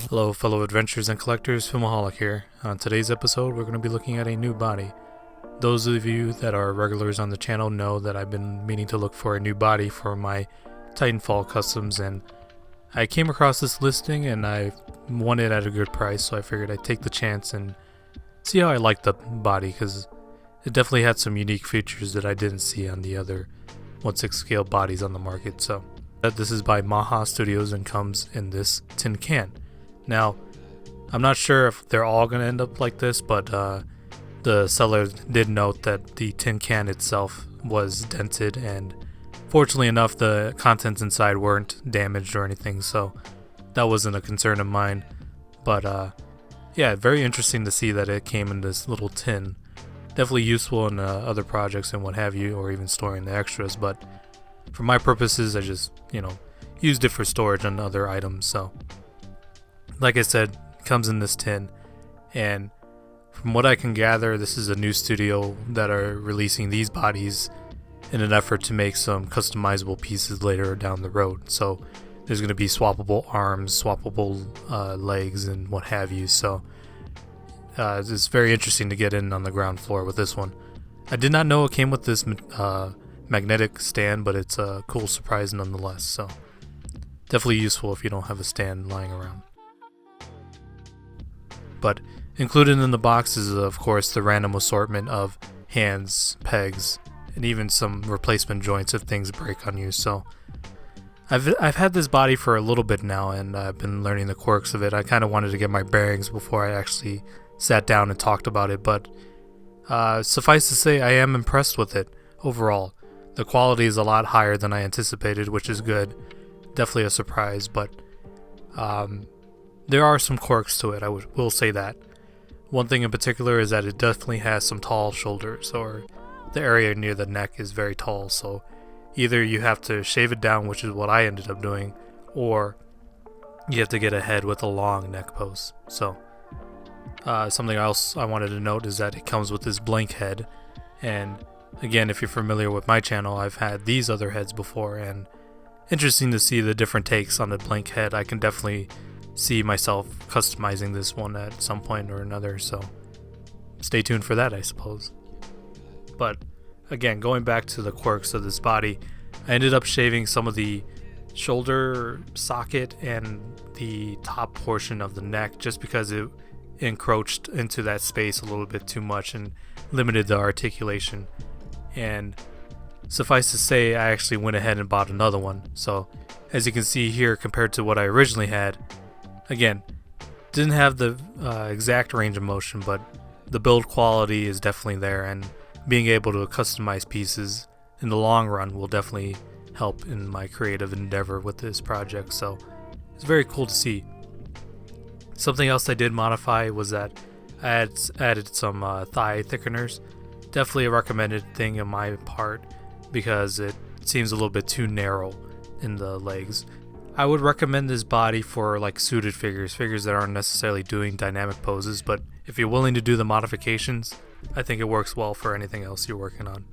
Hello fellow adventurers and collectors, Filmaholic here. On today's episode we're going to be looking at a new body. Those of you that are regulars on the channel know that I've been meaning to look for a new body for my Titanfall customs, and I came across this listing and I won it at a good price, so I figured I'd take the chance and see how I like the body, because it definitely had some unique features that I didn't see on the other 1/6 scale bodies on the market. So this is by Maha Studios and comes in this tin can. Now, I'm not sure if they're all going to end up like this, but the seller did note that the tin can itself was dented, and fortunately enough the contents inside weren't damaged or anything, so that wasn't a concern of mine. But yeah, very interesting to see that it came in this little tin. Definitely useful in other projects and what have you, or even storing the extras, but for my purposes I just, used it for storage on other items. So like I said, it comes in this tin, and from what I can gather, this is a new studio that are releasing these bodies in an effort to make some customizable pieces later down the road. So there's going to be swappable arms, swappable legs, and what have you. So it's very interesting to get in on the ground floor with this one. I did not know it came with this magnetic stand, but it's a cool surprise nonetheless. So definitely useful if you don't have a stand lying around. But included in the box is, of course, the random assortment of hands, pegs, and even some replacement joints if things break on you. So I've had this body for a little bit now, and I've been learning the quirks of it. I kind of wanted to get my bearings before I actually sat down and talked about it, but suffice to say, I am impressed with it overall. The quality is a lot higher than I anticipated, which is good. Definitely a surprise, but there are some quirks to it, I will say that. One thing in particular is that it definitely has some tall shoulders, or the area near the neck is very tall, so either you have to shave it down, which is what I ended up doing, or you have to get a head with a long neck post. So something else I wanted to note is that it comes with this blank head, and again, if you're familiar with my channel, I've had these other heads before, and interesting to see the different takes on the blank head. I can definitely see myself customizing this one at some point or another, so stay tuned for that, I suppose. But again, going back to the quirks of this body, I ended up shaving some of the shoulder socket and the top portion of the neck just because it encroached into that space a little bit too much and limited the articulation. And suffice to say, I actually went ahead and bought another one. So as you can see here, compared to what I originally had, again, didn't have the exact range of motion, but the build quality is definitely there, and being able to customize pieces in the long run will definitely help in my creative endeavor with this project. So it's very cool to see. Something else I did modify was that I had added some thigh thickeners. Definitely a recommended thing on my part, because it seems a little bit too narrow in the legs. I would recommend this body for like suited figures that aren't necessarily doing dynamic poses, but if you're willing to do the modifications, I think it works well for anything else you're working on.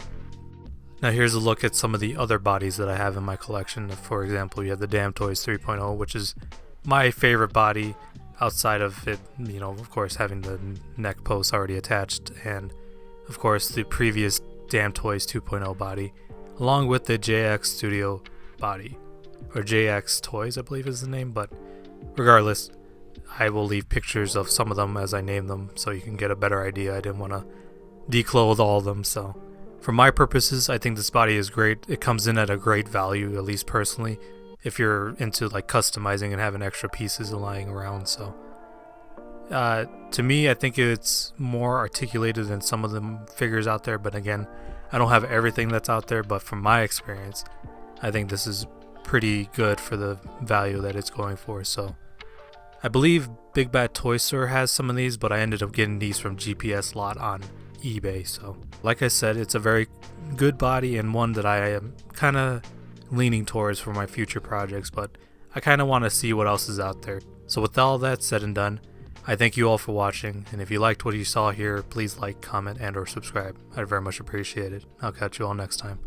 Now here's a look at some of the other bodies that I have in my collection. For example, you have the Damn Toys 3.0, which is my favorite body outside of it, of course, having the neck post already attached, and of course the previous Damn Toys 2.0 body, along with the JX Studio body, or JX Toys I believe is the name. But regardless, I will leave pictures of some of them as I name them so you can get a better idea. I didn't want to declothe all of them, so for my purposes I think this body is great. It comes in at a great value, at least personally, if you're into like customizing and having extra pieces lying around. So to me, I think it's more articulated than some of the figures out there, but again, I don't have everything that's out there, but from my experience, I think this is pretty good for the value that it's going for. So I believe Big Bad Toy Store has some of these, but I ended up getting these from GPS Lot on eBay. So like I said, it's a very good body, and one that I am kind of leaning towards for my future projects, but I kind of want to see what else is out there. So with all that said and done, I thank you all for watching, and if you liked what you saw here, please like, comment, and or subscribe. I'd very much appreciate it. I'll catch you all next time.